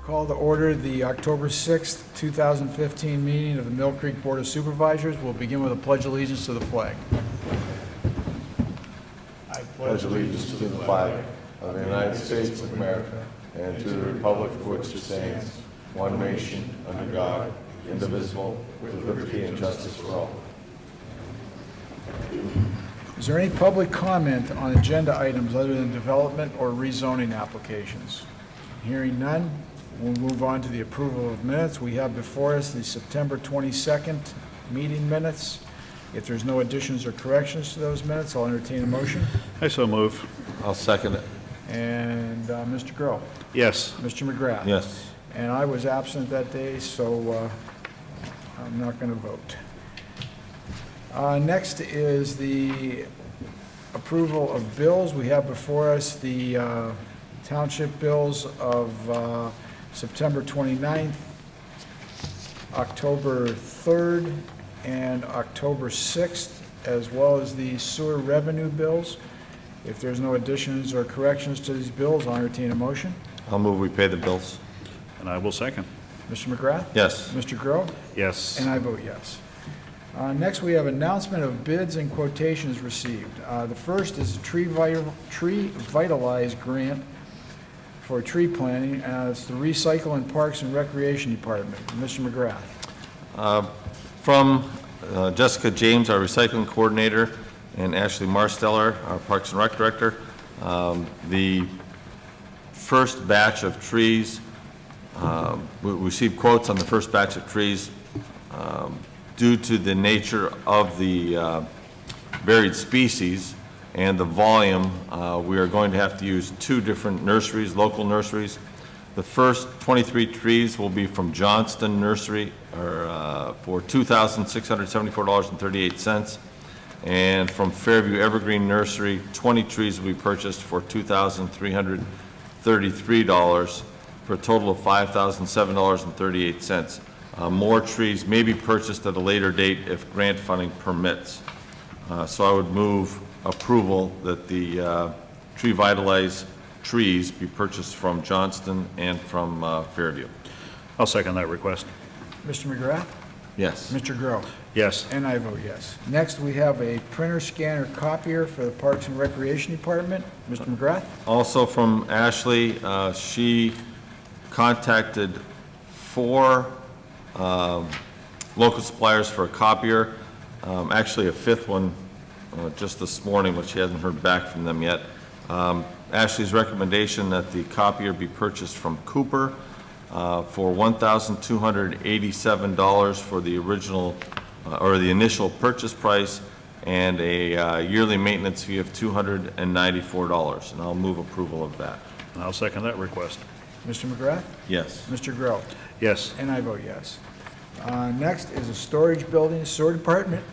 Call to order the October 6th, 2015 meeting of the Mill Creek Board of Supervisors. We'll begin with a pledge of allegiance to the flag. I pledge allegiance to the flag of the United States of America and to the republic for which it stands, one nation, under God, indivisible, with liberty and justice for all. Is there any public comment on agenda items other than development or rezoning applications? Hearing none, we'll move on to the approval of minutes. We have before us the September 22nd meeting minutes. If there's no additions or corrections to those minutes, I'll entertain a motion. I so move. I'll second it. And Mr. Groh? Yes. Mr. McGrath? Yes. And I was absent that day, so I'm not going to vote. Next is the approval of bills. We have before us the township bills of September 29th, October 3rd, and October 6th, as well as the sewer revenue bills. If there's no additions or corrections to these bills, I'll entertain a motion. I'll move we pay the bills. And I will second. Mr. McGrath? Yes. Mr. Groh? Yes. And I vote yes. Next, we have announcement of bids and quotations received. The first is a Tree Vitalize grant for tree planting. It's the Recycle and Parks and Recreation Department. Mr. McGrath. From Jessica James, our recycling coordinator, and Ashley Marsteller, our Parks and Rec director. The first batch of trees, we received quotes on the first batch of trees. Due to the nature of the varied species and the volume, we are going to have to use two different nurseries, local nurseries. The first 23 trees will be from Johnston Nursery for $2,674.38. And from Fairview Evergreen Nursery, 20 trees will be purchased for $2,333 for a total of $5,007.38. More trees may be purchased at a later date if grant funding permits. So I would move approval that the Tree Vitalize trees be purchased from Johnston and from Fairview. I'll second that request. Mr. McGrath? Yes. Mr. Groh? Yes. And I vote yes. Next, we have a printer scanner copier for the Parks and Recreation Department. Mr. McGrath? Also from Ashley, she contacted 4 local suppliers for a copier, actually a 5th one just this morning, but she hasn't heard back from them yet. Ashley's recommendation that the copier be purchased from Cooper for $1,287 for the original or the initial purchase price, and a yearly maintenance fee of $294, and I'll move approval of that. And I'll second that request. Mr. McGrath? Yes. Mr. Groh? Yes. And I vote yes. Next is a storage building, sewer department.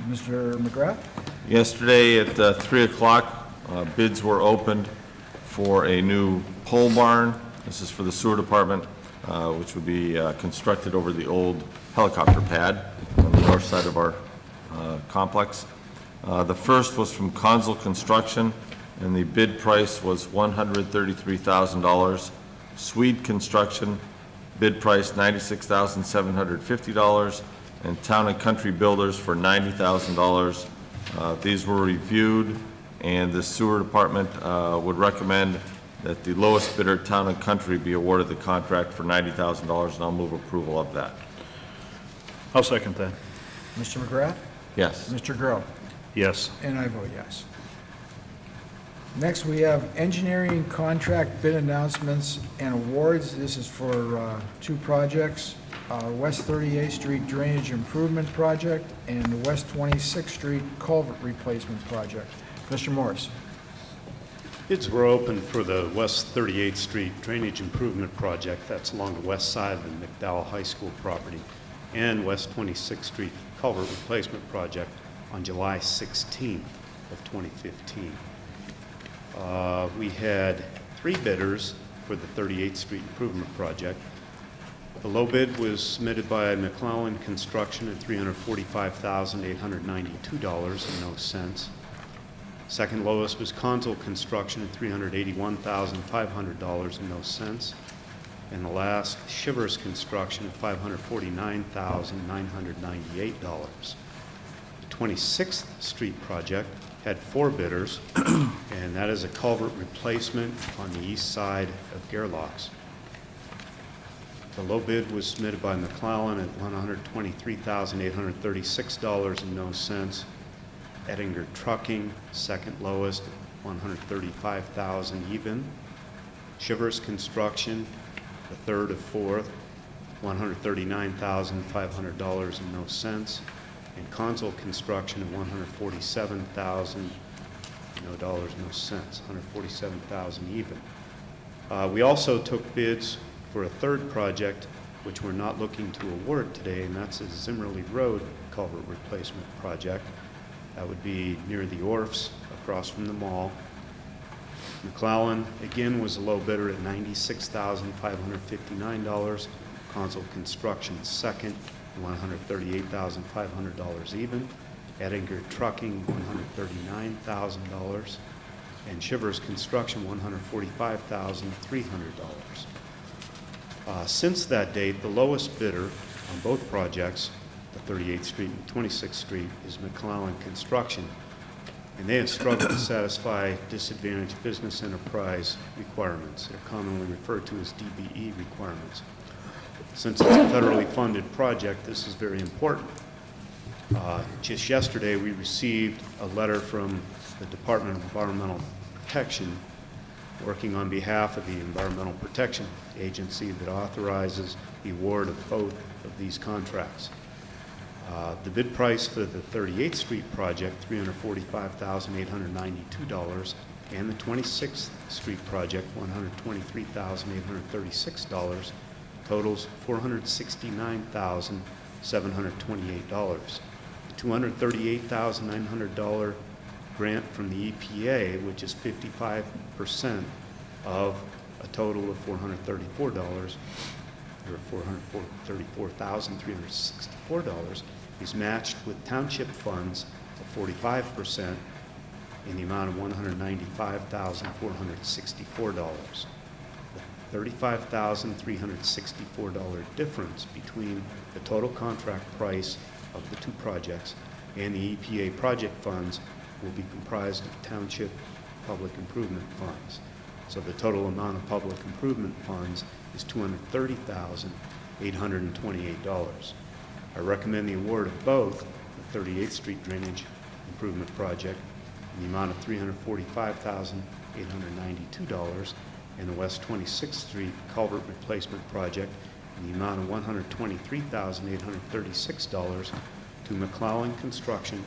Mr. McGrath? Yesterday at 3 o'clock, bids were opened for a new pole barn. This is for the sewer department, which would be constructed over the old helicopter pad on the north side of our complex. The first was from Consul Construction, and the bid price was $133,000. Swede Construction, bid price $96,750, and Town and Country Builders for $90,000. These were reviewed, and the sewer department would recommend that the lowest bidder, Town and Country, be awarded the contract for $90,000, and I'll move approval of that. I'll second that. Mr. McGrath? Yes. Mr. Groh? Yes. And I vote yes. Next, we have engineering contract bid announcements and awards. This is for 2 projects, West 38th Street Drainage Improvement Project and the West 26th Street Culvert Replacement Project. Mr. Morris. Bids were open for the West 38th Street Drainage Improvement Project, that's along the west side of the McDowell High School property, and West 26th Street Culvert Replacement Project on July 16th of 2015. We had 3 bidders for the 38th Street Improvement Project. The low bid was submitted by McClellan Construction at $345,892.00. Second lowest was Consul Construction at $381,500.00. And the last, Shivers Construction at $549,998. The 26th Street project had 4 bidders, and that is a culvert replacement on the east side of Gerlachs. The low bid was submitted by McClellan at $123,836.00. Ettinger Trucking, second lowest, $135,000 even. Shivers Construction, the third of fourth, $139,500.00. And Consul Construction at $147,000, $147,000 even. We also took bids for a third project, which we're not looking to award today, and that's a Zimmerly Road culvert replacement project. That would be near the Orfs, across from the mall. McClellan, again, was a low bidder at $96,559. Consul Construction, second, $138,500 even. Ettinger Trucking, $139,000. And Shivers Construction, $145,300. Since that date, the lowest bidder on both projects, the 38th Street and 26th Street, is McClellan Construction, and they have struggled to satisfy disadvantaged business enterprise requirements. They're commonly referred to as DBE requirements. Since it's a federally funded project, this is very important. Just yesterday, we received a letter from the Department of Environmental Protection, working on behalf of the Environmental Protection Agency, that authorizes the award of both of these contracts. The bid price for the 38th Street project, $345,892, and the 26th Street project, $123,836, totals $469,728. The $238,900 grant from the EPA, which is 55% of a total of $434, or $434,364, is matched with township funds of 45% in the amount of $195,464. The $35,364 difference between the total contract price of the two projects and the EPA project funds will be comprised of township public improvement funds. So the total amount of public improvement funds is $230,828. I recommend the award of both the 38th Street Drainage Improvement Project in the amount of $345,892 and the West 26th Street Culvert Replacement Project in the amount of $123,836 to McClellan Construction,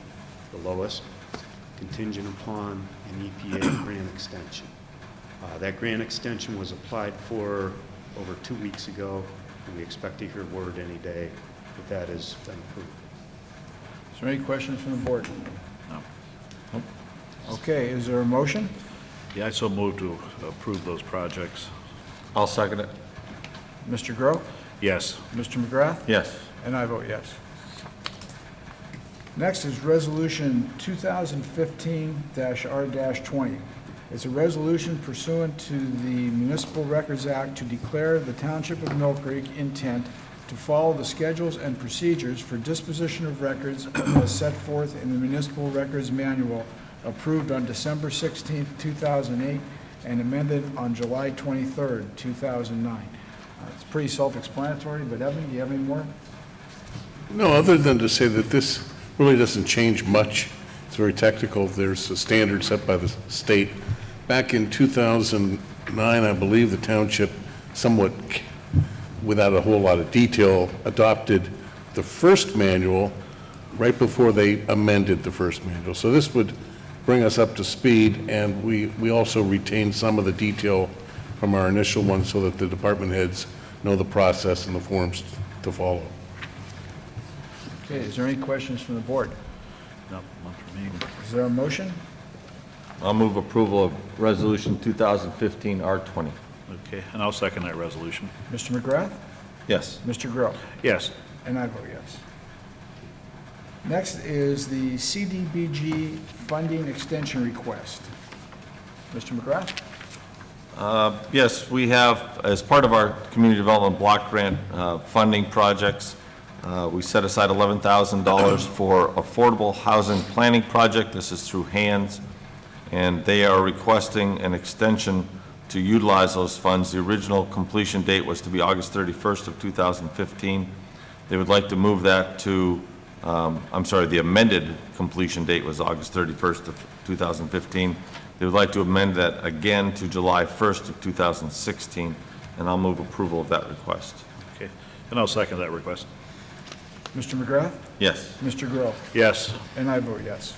the lowest, contingent upon an EPA grant extension. That grant extension was applied for over 2 weeks ago, and we expect to hear word any day that that has been approved. Is there any questions from the board? No. Okay, is there a motion? Yeah, I so move to approve those projects. I'll second it. Mr. Grow? Yes. Mr. McGrath? Yes. And I vote yes. Next is Resolution 2015-R-20. It's a resolution pursuant to the Municipal Records Act to declare the Township of Mill Creek intent to follow the schedules and procedures for disposition of records as set forth in the Municipal Records Manual approved on December 16, 2008, and amended on July 23, 2009. It's pretty self-explanatory, but Evan, do you have any more? No, other than to say that this really doesn't change much. It's very technical. There's a standard set by the state. Back in 2009, I believe the township, somewhat without a whole lot of detail, adopted the first manual right before they amended the first manual. So this would bring us up to speed, and we also retain some of the detail from our initial one so that the department heads know the process and the forms to follow. Okay, is there any questions from the board? No, not for me. Is there a motion? I'll move approval of Resolution 2015-R20. Okay, and I'll second that resolution. Mr. McGrath? Yes. Mr. Grow? Yes. And I vote yes. Next is the CDBG funding extension request. Mr. McGrath? Yes, we have, as part of our community development block grant funding projects, we set aside $11,000 for affordable housing planning project. This is through HANDS, and they are requesting an extension to utilize those funds. The original completion date was to be August 31st of 2015. They would like to move that to, the amended completion date was August 31st of 2015. They would like to amend that again to July 1st of 2016, and I'll move approval of that request. Okay, and I'll second that request. Mr. McGrath? Yes. Mr. Grill? Yes. And I vote yes.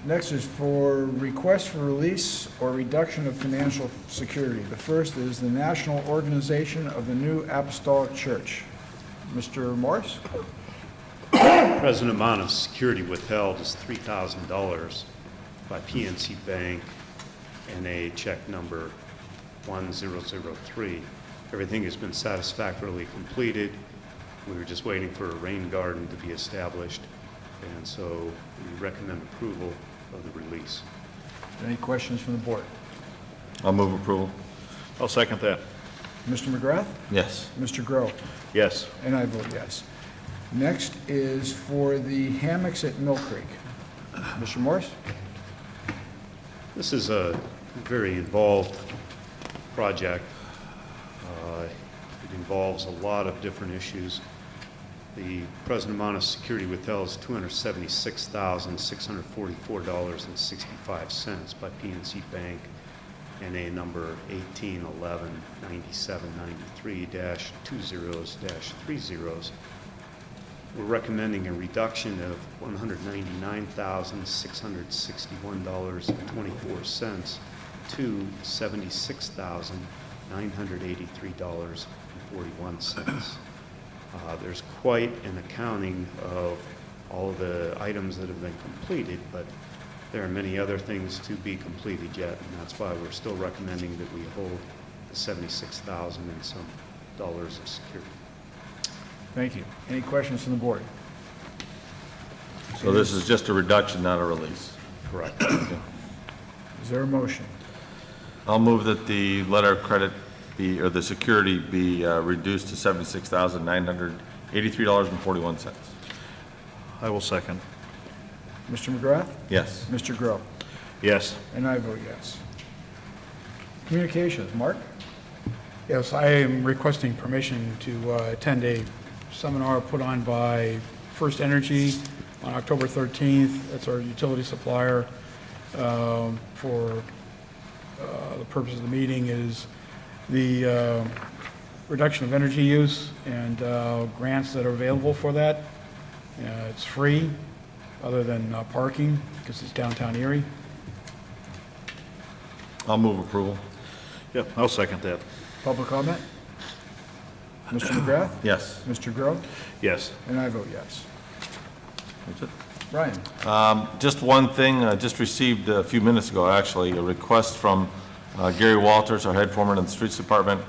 Next is for request for release or reduction of financial security. The first is the National Organization of the New Apostolic Church. Mr. Morris? Present amount of security withheld is $3,000 by PNC Bank, NA check number 1003. Everything has been satisfactorily completed. We were just waiting for a rain garden to be established, and so we recommend approval of the release. Any questions from the board? I'll move approval. I'll second that. Mr. McGrath? Yes. Mr. Grill? Yes. And I vote yes. Next is for the hammocks at Mill Creek. Mr. Morris? This is a very involved project. It involves a lot of different issues. The present amount of security withheld is $276,644.65 by PNC Bank, NA number 1811-9793-20-30. We're recommending a reduction of $199,661.24 to $76,983.41. There's quite an accounting of all of the items that have been completed, but there are many other things to be completed yet, and that's why we're still recommending that we hold the $76,000 and some dollars of security. Thank you. Any questions from the board? So this is just a reduction, not a release. Correct. Is there a motion? I'll move that the letter of credit be, or the security be reduced to $76,983.41. I will second. Mr. McGrath? Yes. Mr. Grill? Yes. And I vote yes. Communications, Mark? Yes, I am requesting permission to attend a seminar put on by First Energy on October 13th. That's our utility supplier. For the purpose of the meeting is the reduction of energy use and grants that are available for that. It's free, other than parking, because it's downtown Erie. I'll move approval. Yep, I'll second that. Public comment? Mr. McGrath? Yes. Mr. Grill? Yes. And I vote yes. That's it. Brian? Just one thing, I just received a few minutes ago, actually, a request from Gary Walters, our head foreman in the Streets Department,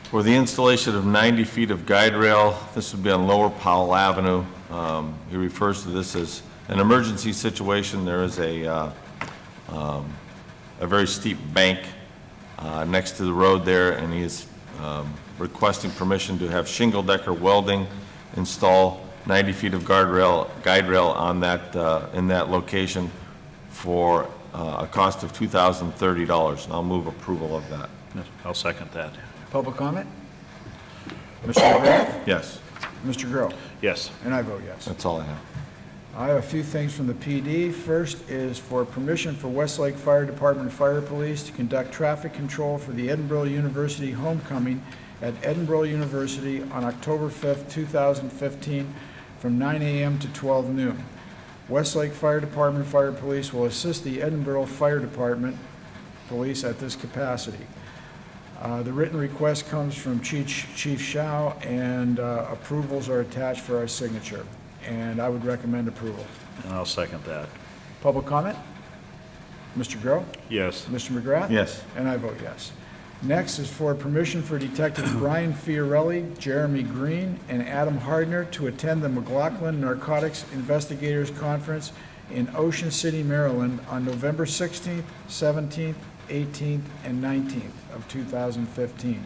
for the installation of 90 feet of guide rail. This would be on Lower Powell Avenue. He refers to this as an emergency situation. There is a very steep bank next to the road there, and he is requesting permission to have shingle decker welding install 90 feet of guide rail on that, in that location for a cost of $2,030, and I'll move approval of that. Yes, I'll second that. Public comment? Mr. McGrath? Yes, Mr. Grill? Yes. And I vote yes. that's all I have. I have a few things from the PD. First is for permission for Westlake Fire Department and Fire Police to conduct traffic control for the Edinburgh University homecoming at Edinburgh University on October 5th, 2015, from 9 a.m. to 12 noon. Westlake Fire Department and Fire Police will assist the Edinburgh Fire Department Police at this capacity. The written request comes from Chief Shao, and approvals are attached for our signature. And I would recommend approval. And I'll second that. Public comment? Mr. Groh? Yes. Mr. McGrath? Yes. And I vote yes. Next is for permission for Detectives Brian Fiorelli, Jeremy Green, and Adam Hardner to attend the McLaughlin Narcotics Investigators Conference in Ocean City, Maryland on November 16th, 17th, 18th, and 19th of 2015.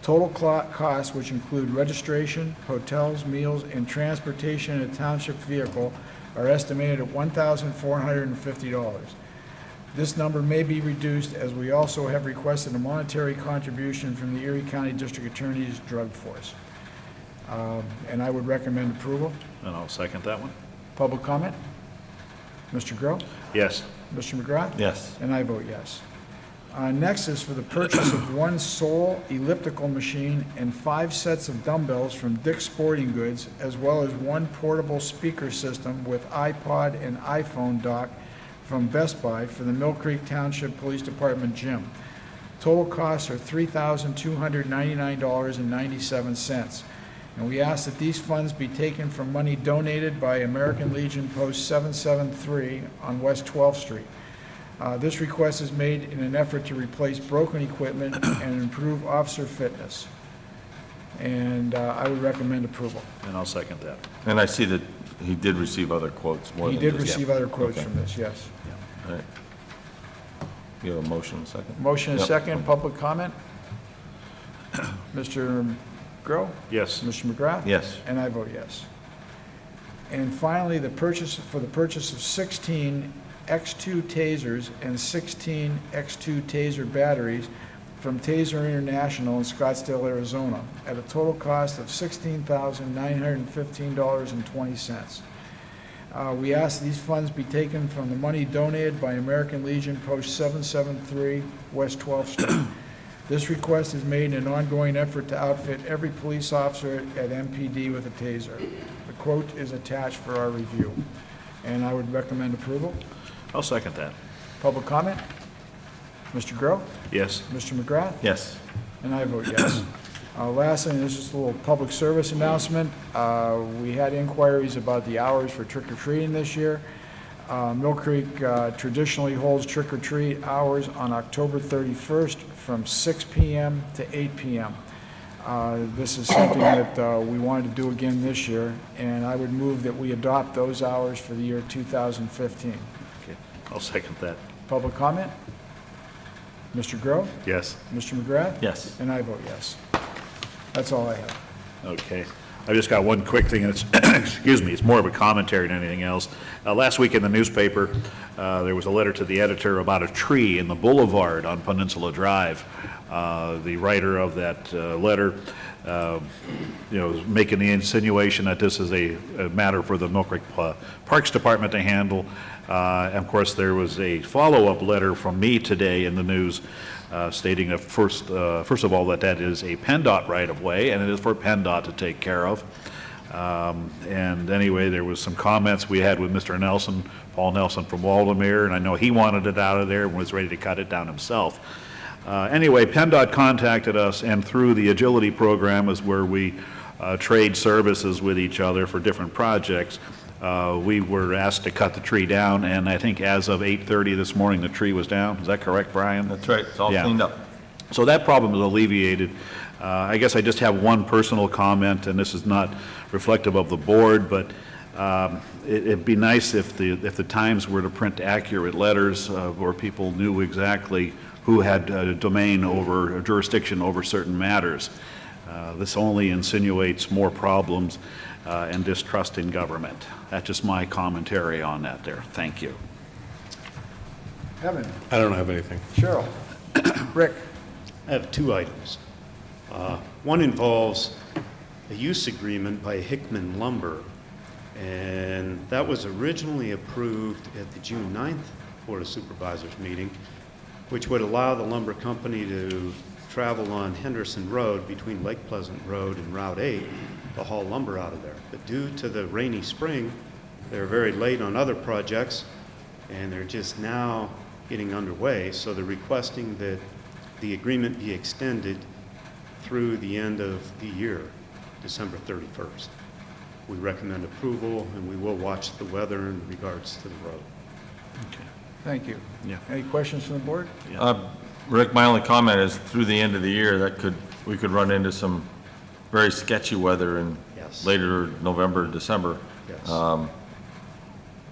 Total costs, which include registration, hotels, meals, and transportation in a township vehicle, are estimated at $1,450. This number may be reduced as we also have requested a monetary contribution from the Erie County District Attorney's Drug Force. And I would recommend approval. And I'll second that one. Public comment? Mr. Groh? Yes. Mr. McGrath? Yes. And I vote yes. Next is for the purchase of one Soul elliptical machine and 5 sets of dumbbells from Dick's Sporting Goods, as well as one portable speaker system with iPod and iPhone dock from Best Buy for the Mill Creek Township Police Department gym. Total costs are $3,299.97. And we ask that these funds be taken from money donated by American Legion Post 773 on West 12th Street. This request is made in an effort to replace broken equipment and improve officer fitness. And I would recommend approval. And I'll second that. And I see that he did receive other quotes more He than did just... receive other quotes Okay. from this, yes. All right. You have a motion, a second? Motion and Yep. second, public comment? Mr. Groh? Yes. Mr. McGrath? Yes. And I vote yes. And finally, the purchase of 16 X2 tasers and 16 X2 taser batteries from Taser International in Scottsdale, Arizona, at a total cost of $16,915.20. We ask these funds be taken from the money donated by American Legion Post 773 West 12th Street. This request is made in an ongoing effort to outfit every police officer at MPD with a taser. The quote is attached for our review, and I would recommend approval. I'll second that. Public comment? Mr. Groh? Yes. Mr. McGrath? Yes. And I vote yes. Lastly, and this is a little public service announcement. We had inquiries about the hours for trick-or-treating this year. Mill Creek traditionally holds trick-or-treat hours on October 31st from 6 p.m. to 8 p.m. This is something that we wanted to do again this year, and I would move that we adopt those hours for the year 2015. Okay. I'll second that. Public comment? Mr. Groh? Yes. Mr. McGrath? Yes. And I vote yes. That's all I have. Okay. I just got one quick thing, and it's, excuse me, it's more of a commentary than anything else. Last week in the newspaper, there was a letter to the editor about a tree in the boulevard on Peninsula Drive. The writer of that letter, is making the insinuation that this is a matter for the Mill Creek Parks Department to handle. And of course, there was a follow-up letter from me today in the news stating that first of all that is a PennDOT right-of-way, and it is for PennDOT to take care of. And anyway, there was some comments we had with Mr. Nelson, Paul Nelson from Waldameer, and I know he wanted it out of there and was ready to cut it down himself. Anyway, PennDOT contacted us, and through the Agility program is where we trade services with each other for different projects. We were asked to cut the tree down, and I think as of 8:30 this morning, the tree was down. Is that correct, Brian? That's right. It's all Yeah. cleaned up. So that problem is alleviated. I guess I just have one personal comment, and this is not reflective of the board, but it'd be nice if the Times were to print accurate letters where people knew exactly who had domain over, jurisdiction over certain matters. This only insinuates more problems and distrust in government. That's just my commentary on that there. Thank you. Kevin? I don't have anything. Cheryl? Rick? I have 2 items. One involves a use agreement by Hickman Lumber, and that was originally approved at the June 9th Board of Supervisors meeting, which would allow the lumber company to travel on Henderson Road between Lake Pleasant Road and Route 8 to haul lumber out of there. But due to the rainy spring, they're very late on other projects, and they're just now getting underway, so they're requesting that the agreement be extended through the end of the year, December 31st. We recommend approval, and we will watch the weather in regards to the road. Thank you. Yeah. Any questions from the board? Rick, my only comment is through the end of the year, we could run into some very sketchy weather in Yes. later November, December. Yes.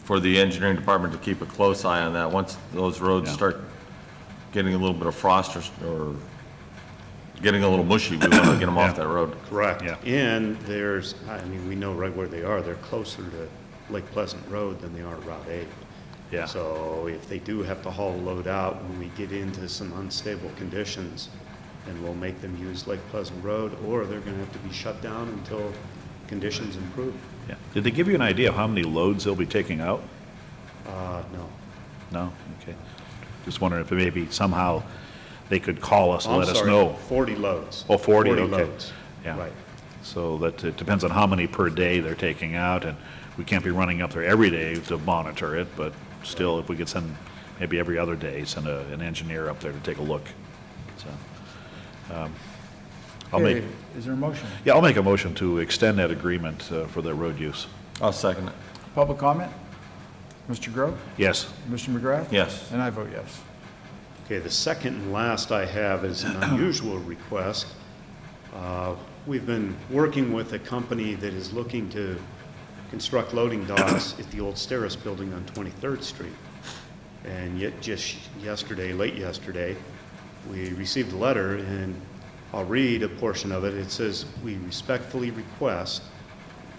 for the engineering department to keep a close eye on that. Once those roads Yeah. start getting a little bit of frost or getting a little mushy, we want to get them off that road. Correct. Yeah. And there's, I mean, we know right where they are. They're closer to Lake Pleasant Road than they are Route 8. Yeah. So if they do have to haul a load out when we get into some unstable conditions, then we'll make them use Lake Pleasant Road, or they're going to have to be shut down until conditions improve. Yeah. Did they give you an idea of how many loads they'll be taking out? No. No? Okay. Just wondering if maybe somehow they could call us and I'm let us sorry, know. 40 loads. Oh, 40, okay. loads. Yeah. Right. So that it depends on how many per day they're taking out, and we can't be running up there every day to monitor it, but still, if we could send, maybe every other day, send an engineer up there to take a look. So, I'll make, Okay, is there a motion? yeah, I'll make a motion to extend that agreement for the road use. I'll second it. Public comment? Mr. Grove? Yes. Mr. McGrath? Yes. And I vote yes. Okay, the second and last I have is an unusual request. We've been working with a company that is looking to construct loading docks at the old Steris building on 23rd Street. And yet just yesterday, late yesterday, we received a letter, and I'll read a portion of it. It says, "We respectfully request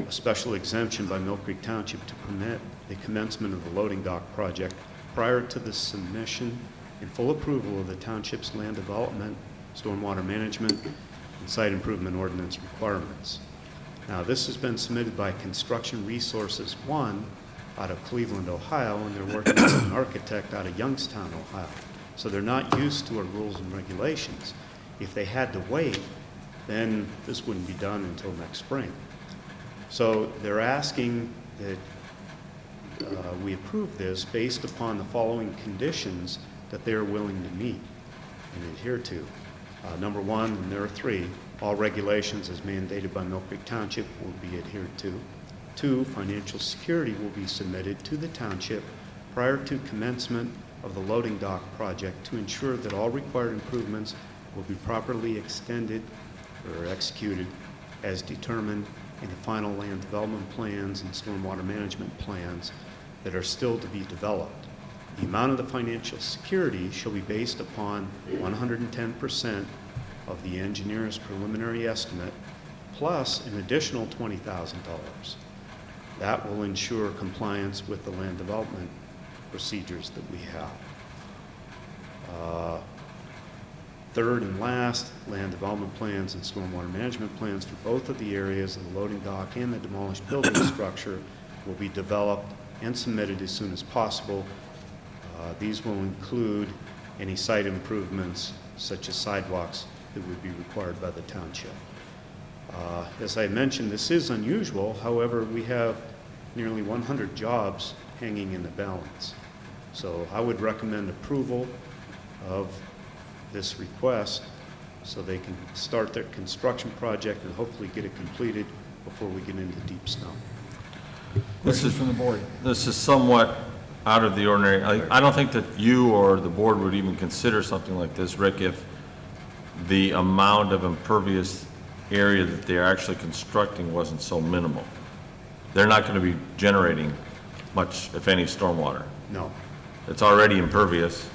a special exemption by Mill Creek Township to permit the commencement of the loading dock project prior to the submission and full approval of the township's land development, stormwater management, and site improvement ordinance requirements." Now, this has been submitted by Construction Resources 1 out of Cleveland, Ohio, and they're working with an architect out of Youngstown, Ohio. So they're not used to our rules and regulations. If they had to wait, then this wouldn't be done until next spring. So they're asking that we approve this based upon the following conditions that they're willing to meet and adhere to. Number one, and there are three, all regulations as mandated by Mill Creek Township will be adhered to. Two, financial security will be submitted to the township prior to commencement of the loading dock project to ensure that all required improvements will be properly extended or executed as determined in the final land development plans and stormwater management plans that are still to be developed. The amount of the financial security shall be based upon 110% of the engineer's preliminary estimate plus an additional $20,000. That will ensure compliance with the land development procedures that we have. Third and last, land development plans and stormwater management plans for both of the areas of the loading dock and the demolished building structure will be developed and submitted as soon as possible. These will include any site improvements such as sidewalks that would be required by the township. As I mentioned, this is unusual. However, we have nearly 100 jobs hanging in the balance. So I would recommend approval of this request so they can start their construction project and hopefully get it completed before we get into deep snow. Questions from the board? This is somewhat out of the ordinary. I don't think that you or the board would even consider something like this, Rick, if the amount of impervious area that they're actually constructing wasn't so minimal. They're not going to be generating much, if any, stormwater. No. It's already impervious,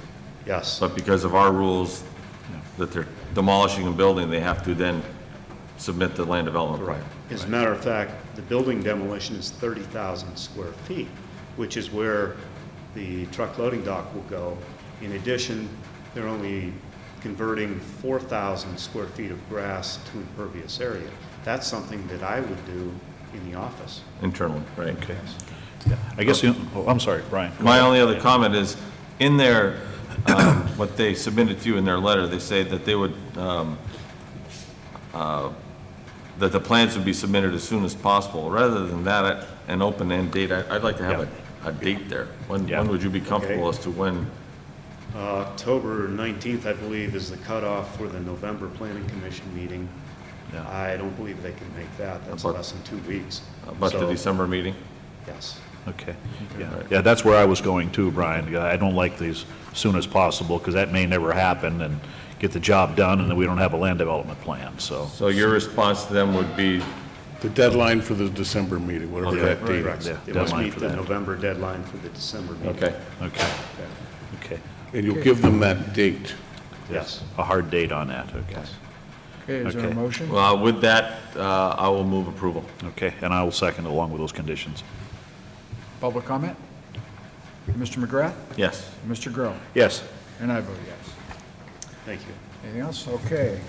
Yes. but because of our rules that they're demolishing and building, they have to then submit the land development plan. As a matter of fact, the building demolition is 30,000 square feet, which is where the truck loading dock will go. In addition, they're only converting 4,000 square feet of grass to impervious area. That's something that I would do in the office. Internally, right? Okay. Yeah. I guess, I'm sorry, Brian. My only other comment is, in their, what they submitted to you in their letter, they say that they would, that the plans would be submitted as soon as possible. Rather than that, an open-end date, I'd like to have a date there. When would you be comfortable as to when? October 19th, I believe, is the cutoff for the November Planning Commission meeting. Yeah. I don't believe they can make that. That's About- less than 2 weeks. About the So, December meeting? Yes. Okay. Yeah, that's where I was going too, Brian. I don't like these as soon as possible, because that may never happen, and get the job done, and then we don't have a land development plan, so. So your response to them would be The deadline for the December meeting, whatever Okay. that date Correct. is. Yeah, It must deadline meet for the that. November deadline for the December meeting. Okay. Okay. And you'll give them that date. Yes. A hard date on that, okay. Okay, is there a Okay. motion? Well, with that, I will move approval. Okay, and I will second along with those conditions. Public comment? Mr. McGrath? Yes. Mr. Grow? Yes. And I vote yes. Thank you. Anything else? Okay.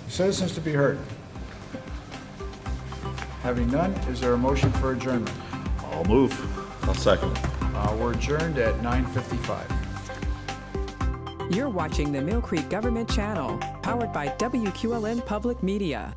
Citizens to be heard. Having none, is there a motion for adjournment? I'll move. I'll second. We're adjourned at 9:55. You're watching the Mill Creek Government Channel, powered by WQLN Public Media.